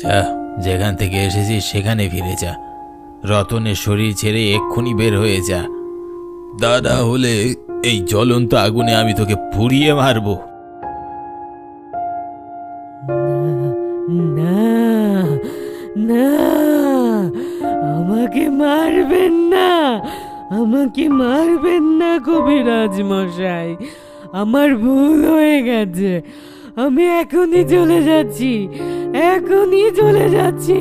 যা, যেখান থেকে এসেছিস সেখানে ফিরে যা। রতনের শরীর ছেড়ে এক্ষুনি বের হয়ে যা। দাদা হলে এই জ্বলন্ত আগুনে আমি তোকে পুড়িয়ে মারবো। না না, আমাকে মারবেন না, আমাকে মারবেন না কবিরাজ মশাই, আমার ভুল হয়ে গেছে, আমি এখনই চলে যাচ্ছি, এখনই চলে যাচ্ছি।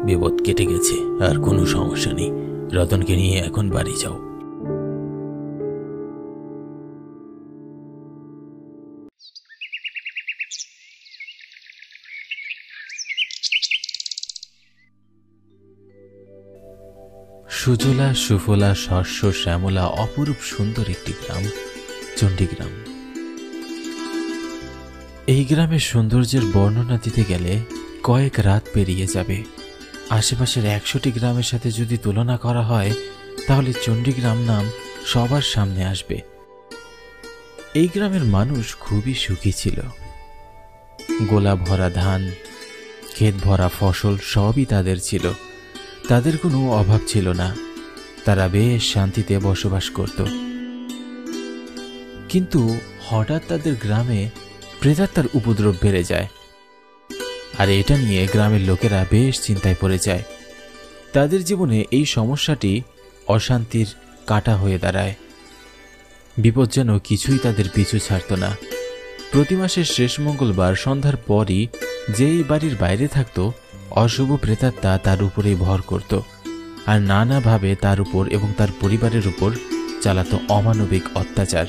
বিপদ কেটে গেছে, আর কোনো সমস্যা নেই। রতনকে নিয়ে এখন বাড়ি যাও। সুজলা সুফলা শস্য শ্যামলা অপরূপ সুন্দর একটি গ্রাম, চণ্ডীগ্রাম। এই গ্রামের সৌন্দর্যের বর্ণনা দিতে গেলে কয়েক রাত পেরিয়ে যাবে। আশেপাশের 100টি গ্রামের সাথে যদি তুলনা করা হয় তাহলে চণ্ডীগ্রাম নাম সবার সামনে আসবে। এই গ্রামের মানুষ খুবই সুখী ছিল। গোলা ভরা ধান, ক্ষেত ভরা ফসল সবই তাদের ছিল। তাদের কোনো অভাব ছিল না, তারা বেশ শান্তিতে বসবাস করত। কিন্তু হঠাৎ তাদের গ্রামে প্রেতাত্মার উপদ্রব বেড়ে যায়, আর এটা নিয়ে গ্রামের লোকেরা বেশ চিন্তায় পড়ে যায়। তাদের জীবনে এই সমস্যাটি অশান্তির কাঁটা হয়ে দাঁড়ায়। বিপদ যেন কিছুই তাদের পিছু ছাড়ত না। প্রতি মাসের শেষ মঙ্গলবার সন্ধ্যার পরই যেই বাড়ির বাইরে থাকত, অশুভ প্রেতাত্মা তার উপরেই ভর করত, আর নানাভাবে তার উপর এবং তার পরিবারের উপর চালাতো অমানবিক অত্যাচার।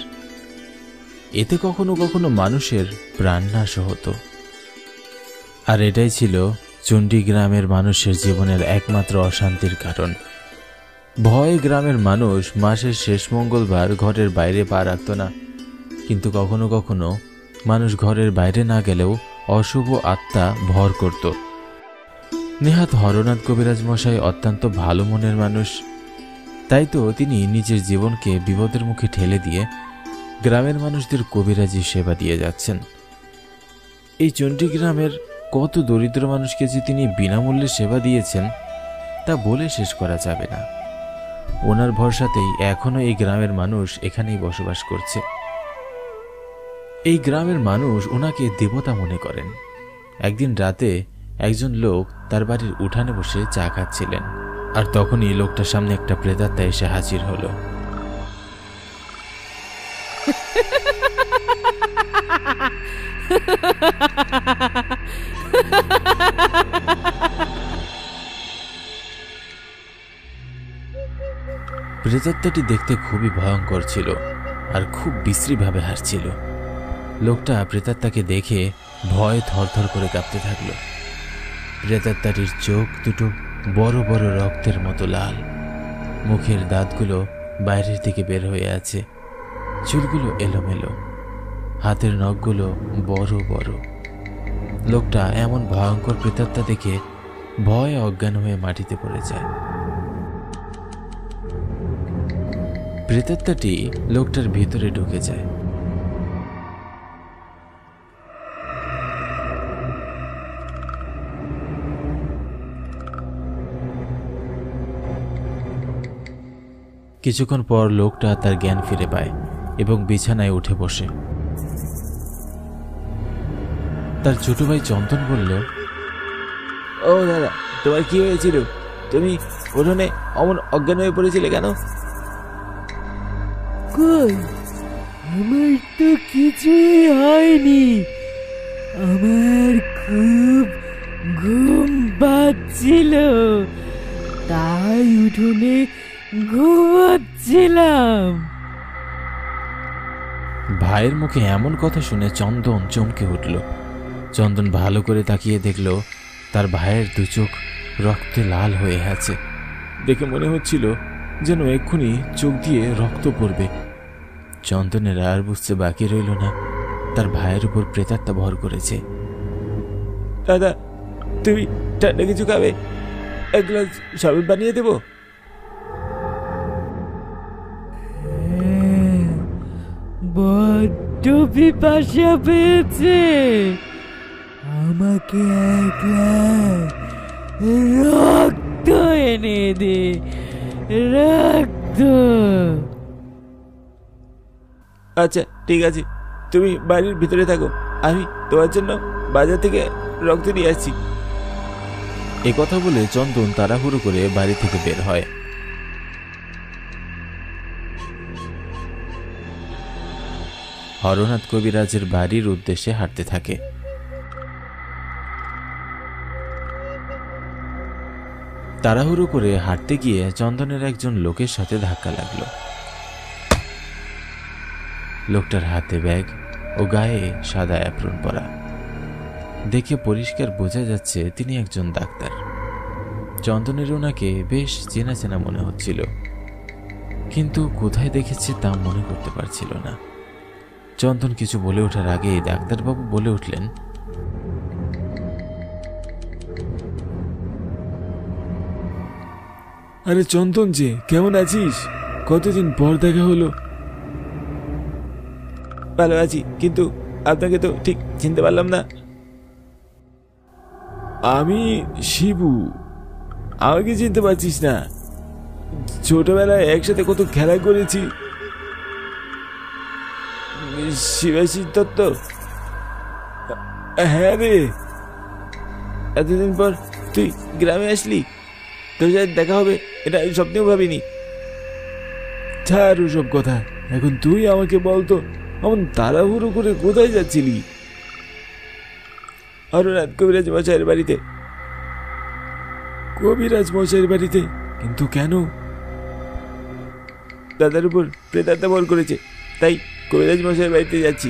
এতে কখনো কখনো মানুষের প্রাণনাশ হতো। আর এটাই ছিল চণ্ডীগ্রামের মানুষের জীবনের একমাত্র অশান্তির কারণ। ভয়ে গ্রামের মানুষ মাসের শেষ মঙ্গলবার ঘরের বাইরে পা রাখত না। কিন্তু কখনো কখনো মানুষ ঘরের বাইরে না গেলেও অশুভ আত্মা ভর করত। নেহাত হরনাথ কবিরাজ মশাই অত্যন্ত ভালো মনের মানুষ, তাই তো তিনি নিজের জীবনকে বিপদের মুখে ঠেলে দিয়ে গ্রামের মানুষদের কবিরাজি সেবা দিয়ে যাচ্ছেন। এই চণ্ডীগ্রামের কত দরিদ্র মানুষকে যে তিনি বিনামূল্যে সেবা দিয়েছেন তা বলে শেষ করা যাবে না। ওনার ভরসাতেই এখনো এই গ্রামের মানুষ এখানেই বসবাস করছে। এই গ্রামের মানুষ ওনাকে দেবতা মনে করেন। একদিন রাতে একজন লোক তার বাড়ির উঠানে বসে চা খাচ্ছিলেন, আর তখনই লোকটার সামনে একটা প্রেতাত্মা এসে হাজির হলো। প্রেতাত্মাটি দেখতে খুবই ভয়ঙ্কর ছিল আর খুব বিশ্রীভাবে হাসছিল। লোকটা প্রেতাত্মাকে দেখে ভয়ে থরথর করে কাঁপতে থাকলো। প্রেতাত্মাটির চোখ দুটো বড় বড় রক্তের মতো লাল, মুখের দাঁতগুলো বাইরের দিকে বের হয়ে আছে, চুলগুলো এলোমেলো, হাতের নখগুলো বড় বড়। লোকটা এমন ভয়ঙ্কর প্রেতাত্মা দেখে ভয়ে অজ্ঞান হয়ে মাটিতে পড়ে যায়। প্রেতাত্মাটি লোকটার ভিতরে ঢুকে যায়। কিছুক্ষণ পর লোকটা তার জ্ঞান ফিরে পায় এবং বিছানায় উঠে বসে। তার ছোট ভাই চন্দন বলল, ও দাদা, তোমার কি হয়েছিল? তুমি উঠোনে অমন অজ্ঞান হয়ে পড়েছিলে কেন? কই, আমার তো কিছুই হয়নি, আমার খুব ঘুম পাচ্ছিল, তাই উঠোনে ঘুমাচ্ছিলাম। ভাইয়ের মুখে এমন কথা শুনে চন্দন চমকে উঠল। চন্দন ভালো করে তাকিয়ে দেখল তার ভাইয়ের দু চোখ রক্তে লাল হয়ে আছে। দেখে মনে হচ্ছিল যেন এক্ষুনি চোখ দিয়ে রক্ত পড়বে। চন্দনের আর বুঝতে বাকি রইল না তার ভাইয়ের উপর প্রেতাত্মা ভর করেছে। দাদা, তুমি ঠান্ডা কিছু খাবে? এক গ্লাস শরবত বানিয়ে দেবো? বড্ড পিপাসা পেয়েছে, আমাকে এক গ্লাস রক্ত এনে দে, রক্ত। আচ্ছা ঠিক আছে, তুমি বাড়ির ভিতরে থাকো, আমি তোমার জন্য বাজার থেকে রক্ত নিয়ে আসছি। একথা বলে চন্দন তাড়াহুড়ো করে বাড়ি থেকে বের হয়। হরনাথ কবিরাজের বাড়ির উদ্দেশ্যে হাঁটতে থাকে। তাড়াহুড়ো করে হাঁটতে গিয়ে চন্দনের একজন লোকের সাথে ধাক্কা লাগলো। লোকটার হাতে ব্যাগ ও গায়ে সাদা অ্যাপ্রন পরা, দেখে পরিষ্কার বোঝা যাচ্ছে তিনি একজন ডাক্তার। চন্দনের ওনাকে বেশ চেনা চেনা মনে হচ্ছিল, কিন্তু কোথায় দেখেছে তা মনে করতে পারছিল না। চন্দন কিছু বলে ওঠার আগেই ডাক্তারবাবু বলে উঠলেন, আরে চন্দন যে, কেমন আছিস? কতদিন পর দেখা হলো। ভালো আছি, কিন্তু আপনাকে তো ঠিক চিনতে পারলাম না। আমি শিবু, আমাকে চিনতে পারছিস না? ছোটবেলায় একসাথে কত খেলা করেছি। শিবাশিস দত্ত? হ্যাঁ রে, এতদিন পর তুই গ্রামে আসলি, তোর সাথে দেখা হবে এটা আমি স্বপ্নেও ভাবিনি। ছাড় সব কথা, এখন তুই আমাকে বলতো এমন তাড়াহুড়ো করে কোথায় যাচ্ছিলি? হরনাথ কবিরাজ মশাইয়ের বাড়িতে। কবিরাজ মশাইয়ের বাড়িতে? কিন্তু কেন? দাদার উপর প্রেতাত্মা বল করেছে, তাই কবিরাজ মশাইয়ের বাড়িতে যাচ্ছি।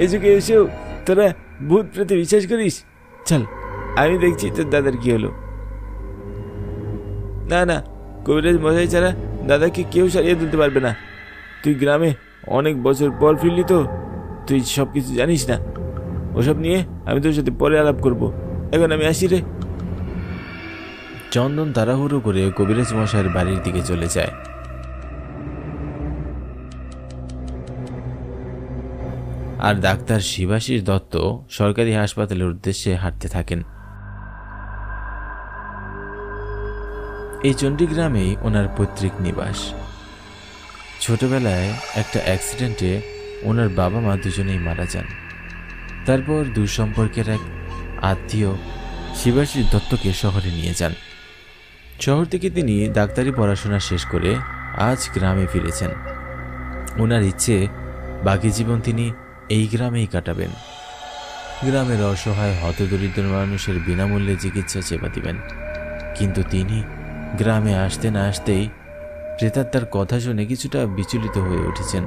এ যুগে এসেও তোরা ভূত প্রেতে বিশ্বাস করিস? চল, আমি দেখছি তোর দাদার কি হলো। না না, কবিরাজ মশাই ছাড়া দাদাকে কেউ সারিয়ে তুলতে পারবে না। তুই গ্রামে অনেক বছর পর ফিরলি তো, তুই সব কিছু জানিস না। ওসব নিয়ে আমি তোর সাথে পরে আলাপ করব, এখন আমি আসি রে। চন্দন তাড়াহুড়ো করে কবিরাজ মশাইয়ের বাড়ির দিকে চলে যায়। আর ডাক্তার শিবাশিস দত্ত সরকারি হাসপাতালের উদ্দেশ্যে হাঁটতে থাকেন। এই চণ্ডীগ্রামেই ওনার পৈতৃক নিবাস। ছোটবেলায় একটা অ্যাক্সিডেন্টে ওনার বাবা মা দুজনেই মারা যান। তারপর দুঃসম্পর্কের এক আত্মীয় শিবাশিস দত্তকে শহরে নিয়ে যান। শহর থেকে তিনি ডাক্তারি পড়াশোনা শেষ করে আজ গ্রামে ফিরেছেন। ওনার ইচ্ছে বাকি জীবন তিনি এই গ্রামেই কাটাবেন। গ্রামের অসহায় হতদরিদ্র মানুষের বিনামূল্যে চিকিৎসা সেবা দিবেন। কিন্তু তিনি গ্রামে আসতে না আসতেই প্রেতাত্মার কথা শুনে কিছুটা বিচলিত হয়ে উঠেছেন।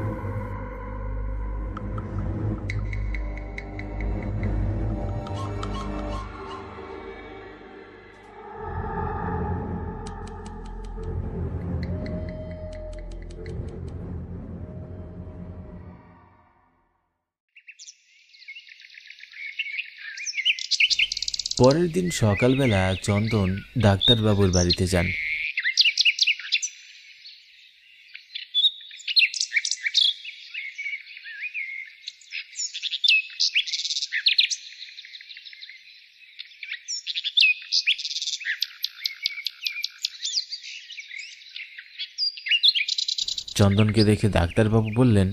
পরের দিন সকালবেলা চন্দন ডাক্তারবাবুর বাড়িতে যান। চন্দনকে দেখে ডাক্তারবাবু বললেন,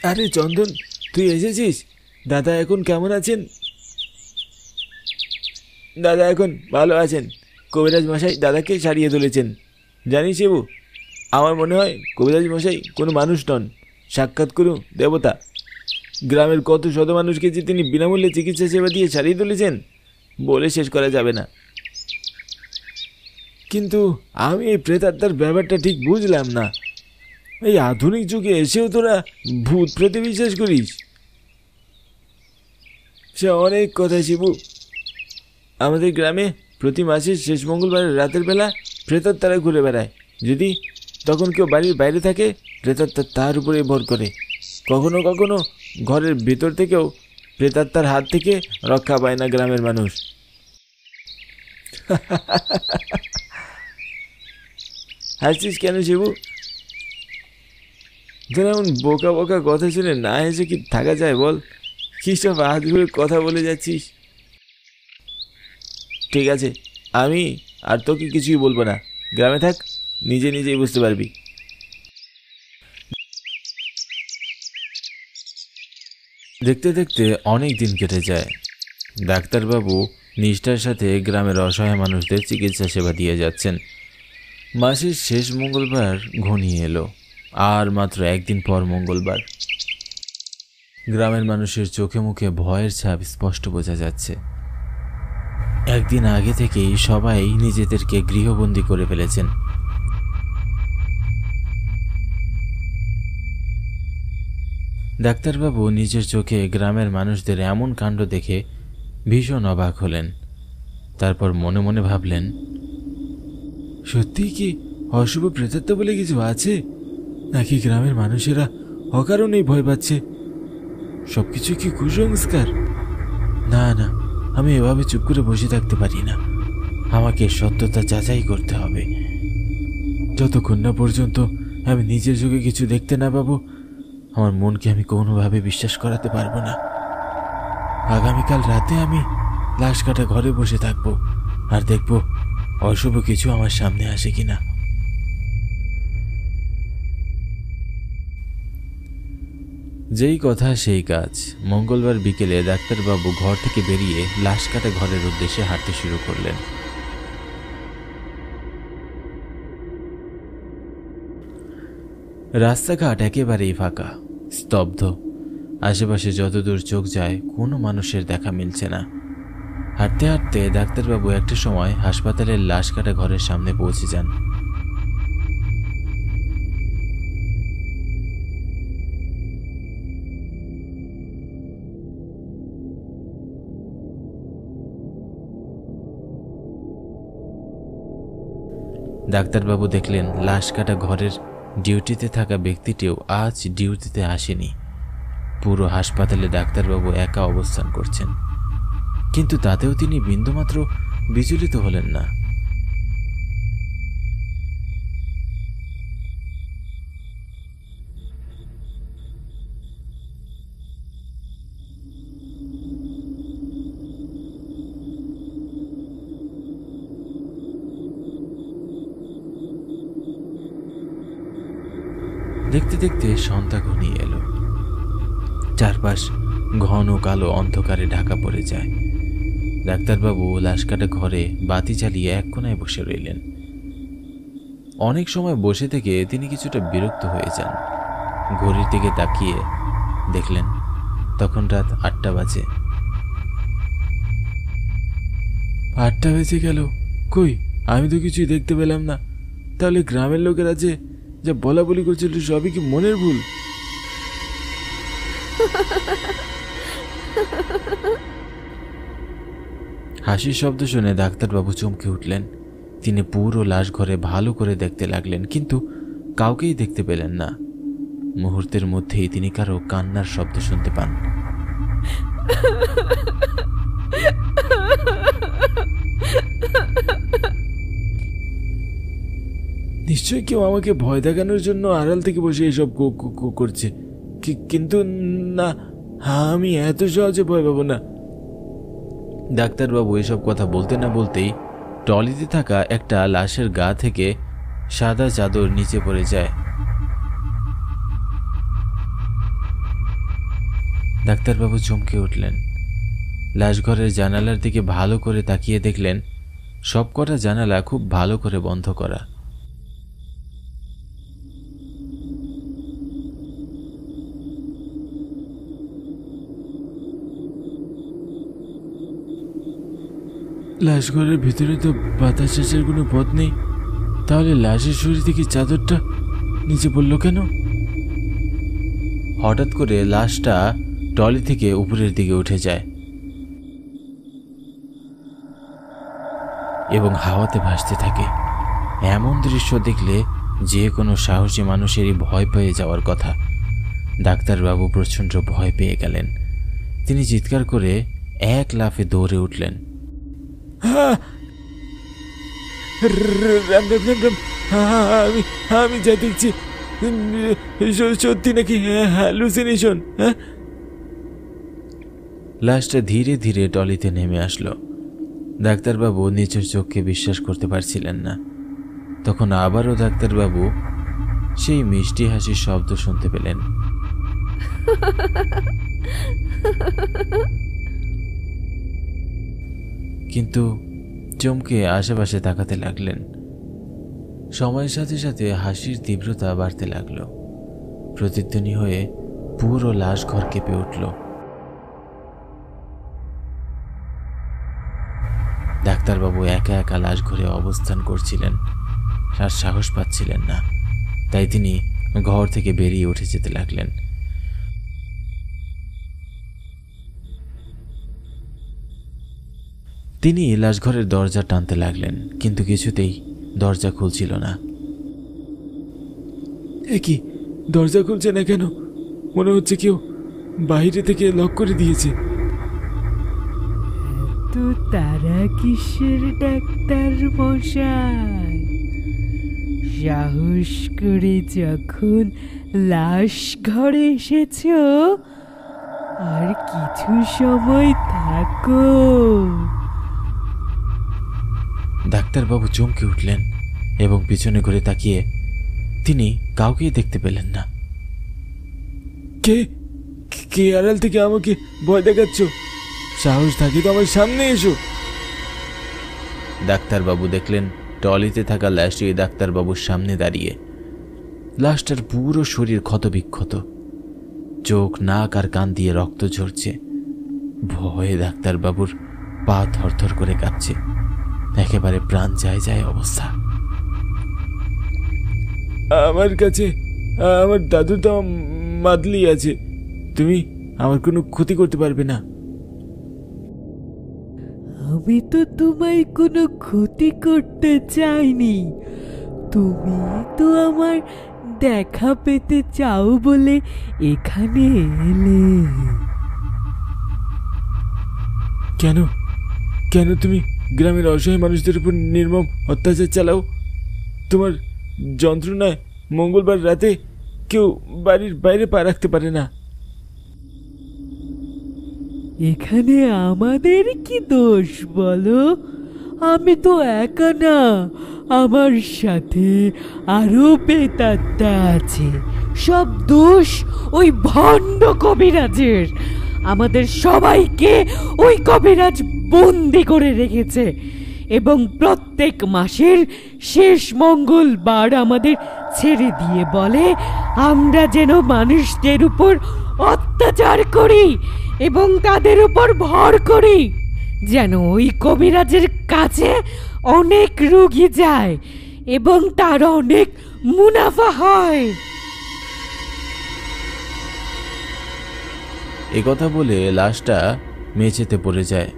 আরে চন্দন, তুই এসেছিস? দাদা এখন কেমন আছেন? দাদা এখন ভালো আছেন। কবিরাজ মশাই দাদাকে সারিয়ে তুলেছেন। জানিস বাবু, আমার মনে হয় কবিরাজ মশাই কোনো মানুষ নন, সাক্ষাৎ কোনো দেবতা। গ্রামের কত শত মানুষকে যে তিনি বিনামূল্যে চিকিৎসা সেবা দিয়ে সারিয়ে তুলেছেন বলে শেষ করা যাবে না। কিন্তু আমি এই প্রেতাত্মার ব্যাপারটা ঠিক বুঝলাম না। এই আধুনিক যুগে এসেও তোরা ভূত প্রেতে বিশ্বাস করিস? সে অনেক কথা শিবু। আমাদের গ্রামে প্রতি মাসের শেষ মঙ্গলবারের রাতের বেলা প্রেতাত্মারা ঘুরে বেড়ায়। যদি তখন কেউ বাড়ির বাইরে থাকে, প্রেতাত্মা তার উপরে ভর করে। কখনো কখনো ঘরের ভেতর থেকেও প্রেতাত্মার হাত থেকে রক্ষা পায় না গ্রামের মানুষ। হাসছিস কেন শিবু? তোর এমন বোকা বোকা কথা শুনে না হেসে কি থাকা যায় বল? কী সব হাত ঘুরে কথা বলে যাচ্ছিস? ঠিক আছে, আমি আর তোকে কিছুই বলবো না। গ্রামে থাক, নিজে নিজেই বুঝতে পারবি। দেখতে দেখতে অনেক দিন কেটে যায়। ডাক্তারবাবু নিষ্ঠার সাথে গ্রামের অসহায় মানুষদের চিকিৎসা সেবা দিয়ে যাচ্ছেন। মাসের শেষ মঙ্গলবার ঘনিয়ে এলো, আর মাত্র একদিন পর মঙ্গলবার। গ্রামের মানুষের চোখে মুখে ভয়ের ছাপ স্পষ্ট বোঝা যাচ্ছে। একদিন আগে থেকেই সবাই নিজেদেরকে গৃহবন্দী করে ফেলেছেন। ডাক্তারবাবু নিজের চোখে গ্রামের মানুষদের এমন কাণ্ড দেখে ভীষণ অবাক হলেন। তারপর মনে মনে ভাবলেন, সত্যিই কি অশুভ প্রেতাত্মা বলে কিছু আছে, নাকি গ্রামের মানুষেরা অকারণেই ভয় পাচ্ছে? সবকিছু কি কুসংস্কার? না না, আমি এভাবে চুপ করে বসে থাকতে পারি না। আমাকে সত্যতা যাচাই করতে হবে। যতক্ষণ না পর্যন্ত আমি নিজের চোখে কিছু দেখতে না পাবো, আমার মনকে আমি কোনোভাবে বিশ্বাস করাতে পারবো না। আগামীকাল রাতে আমি লাশ কাটা ঘরে বসে থাকবো আর দেখবো অশুভ কিছু আমার সামনে আসে কিনা। যেই কথা সেই কাজ। মঙ্গলবার বিকেলে ডাক্তারবাবু ঘর থেকে বেরিয়ে লাশ কাটা ঘরের উদ্দেশ্যে হাঁটতে শুরু করলেন। রাস্তাঘাট একেবারেই ফাঁকা, স্তব্ধ। আশেপাশে যতদূর চোখ যায় কোনো মানুষের দেখা মিলছে না। হাঁটতে হাঁটতে ডাক্তারবাবু একটা সময় হাসপাতালের লাশ কাটা ঘরের সামনে পৌঁছে যান। ডাক্তারবাবু দেখলেন লাশ কাটা ঘরের ডিউটিতে থাকা ব্যক্তিটিও আজ ডিউটিতে আসেনি। পুরো হাসপাতালে ডাক্তারবাবু একা অবস্থান করছেন, কিন্তু তাতেও তিনি বিন্দুমাত্র বিচলিত হলেন না। দেখতে দেখতে সন্ধ্যা ঘনিয়ে এলো। চারপাশ ঘন কালো অন্ধকারে ঢাকা পড়ে যায়। ডাক্তারবাবু লাশ কাটা ঘরে বাতি জ্বালিয়ে এক কোণায় বসে রইলেন। অনেক সময় বসে থেকে তিনি কিছুটা বিরক্ত হয়ে যান। ঘড়ির দিকে তাকিয়ে দেখলেন তখন রাত 8টা বাজে। 8টা বেজে গেল, কই আমি তো কিছুই দেখতে পেলাম না। তাহলে গ্রামের লোকেরা যা বলা বলি করছিল সবই কি মনের ভুল? হাসির শব্দ শুনে ডাক্তারবাবু চমকে উঠলেন। তিনি পুরো লাশ ঘরে ভালো করে দেখতে লাগলেন, কিন্তু কাউকেই দেখতে পেলেন না। মুহূর্তের মধ্যেই তিনি কারো কান্নার শব্দ শুনতে পান। নিশ্চয়ই কেউ আমাকে ভয় দেখানোর জন্য আড়াল থেকে বসে এসব করছে, কিন্তু না, আমি এত সহজে ভয় পাবো না। ডাক্তারবাবু এসব কথা বলতে না বলতেই ট্রলিতে থাকা একটা লাশের গা থেকে সাদা চাদর নিচে পড়ে যায়। ডাক্তারবাবু চমকে উঠলেন। লাশঘরের জানালার দিকে ভালো করে তাকিয়ে দেখলেন সবকটা জানালা খুব ভালো করে বন্ধ করা। লাশঘরের ভিতরে তো বাতাস আসার কোনো পথ নেই, তাহলে লাশের শরীর থেকে চাদরটা নিচে পড়ল কেন? হঠাৎ করে লাশটা ট্রলি থেকে উপরের দিকে উঠে যায় এবং হাওয়াতে ভাসতে থাকে। এমন দৃশ্য দেখলে যে কোনো সাহসী মানুষেরই ভয় পেয়ে যাওয়ার কথা। ডাক্তারবাবু প্রচণ্ড ভয় পেয়ে গেলেন। তিনি চিৎকার করে এক লাফে দৌড়ে উঠলেন। রাম রাম রাম রাম, আমি আমি যা দেখছি সত্যি নাকি হ্যালুসিনেশন? হ্যাঁ। লাশটা ধীরে ধীরে টলিতে নেমে আসলো। ডাক্তারবাবু নিজের চোখকে বিশ্বাস করতে পারছিলেন না। তখন আবারও ডাক্তারবাবু সেই মিষ্টি হাসির শব্দ শুনতে পেলেন। কিন্তু চমকে আশেপাশে তাকাতে লাগলেন। সময়ের সাথে সাথে হাসির তীব্রতা বাড়তে লাগলো। প্রতিধ্বনি হয়ে পুরো লাশ ঘর কেঁপে উঠল। ডাক্তারবাবু একা একা লাশ ঘরে অবস্থান করছিলেন, আর সাহস পাচ্ছিলেন না। তাই তিনি ঘর থেকে বেরিয়ে উঠে যেতে লাগলেন। তিনি লাশঘরের দরজা টানতে লাগলেন, কিন্তু কিছুতেই দরজা খুলছিল না। এ কি, দরজা খুলছে না কেন? মনে হচ্ছে কেউ বাইরে থেকে লক করে দিয়েছে। তো তারা কিসের ডাক্তার মশাই? সাহস করে যখন লাশ ঘরে এসেছ, আর কিছু সময় থাকো। ডাক্তারবাবু চমকে উঠলেন এবং পিছনে ঘুরে তাকিয়ে তিনি কাউকেই দেখতে পেলেন না। কে কে আড়াল থেকে আমাকে ভয় দেখাচ্ছ? সাহস থাকে তো আমার সামনে এসো। ডাক্তারবাবু দেখলেন টলিতে থাকা লাশটি ডাক্তারবাবুর সামনে দাঁড়িয়ে। লাশটার পুরো শরীর ক্ষতবিক্ষত, চোখ, নাক আর কান দিয়ে রক্ত ঝরছে। ভয়ে ডাক্তারবাবুর পা থরথর করে কাঁপছে, একেবারে প্রাণ যায় যায় অবস্থা। আমার কাছে আমার দাদু তো মাদলি আছে, তুমি আমার কোনো ক্ষতি করতে পারবে না। আমি তো তোমায় কোনো ক্ষতি করতে চাইনি, তুমি তো আমার দেখা পেতে চাও বলে এখানে এলে। কেন কেন তুমি গ্রামের অসহায় মানুষদের উপর নির্মম অত্যাচার চালাও? তোমার যন্ত্রণায় মঙ্গলবার রাতে কেউ বাড়ির বাইরে পা রাখতে পারে না। এখানে আমাদের কি দোষ বলো? আমি তো একা না, আমার সাথে আরো প্রেতাত্মা আছে। সব দোষ ওই ভণ্ড কবিরাজের। আমাদের সবাইকে ওই কবিরাজ বন্দি করে রেখেছে এবং প্রত্যেক মাসের শেষ মঙ্গলবার আমাদের ছেড়ে দিয়ে বলে আমরা যেন মানুষদের উপর অত্যাচার করি এবং তাদের উপর ভর করি, যেন ওই কবিরাজের কাছে অনেক রোগী যায় এবং তার অনেক মুনাফা হয়। একথা বলে লাশটা মেঝেতে পড়ে যায়।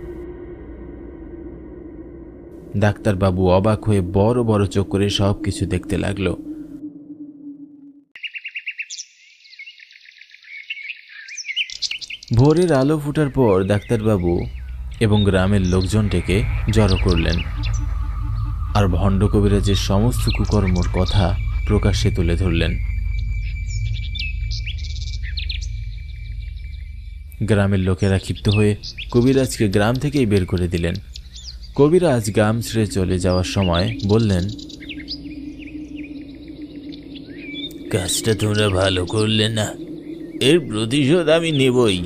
ডাক্তারবাবু অবাক হয়ে বড় বড় চোখ করে সবকিছু দেখতে লাগলো। ভোরের আলো ফুটার পর ডাক্তারবাবু এবং গ্রামের লোকজন ডেকে জড়ো করলেন, আর ভণ্ড কবিরাজের সমস্ত কুকর্মর কথা প্রকাশ্যে তুলে ধরলেন। গ্রামের লোকেরা ক্ষিপ্ত হয়ে কবিরাজকে গ্রাম থেকেই বের করে দিলেন। কবিরাজ গ্রাম ছেড়ে চলে যাওয়ার সময় বললেন, কাজটা তোমরা ভালো করলে না, এর প্রতিশোধ আমি নেবই।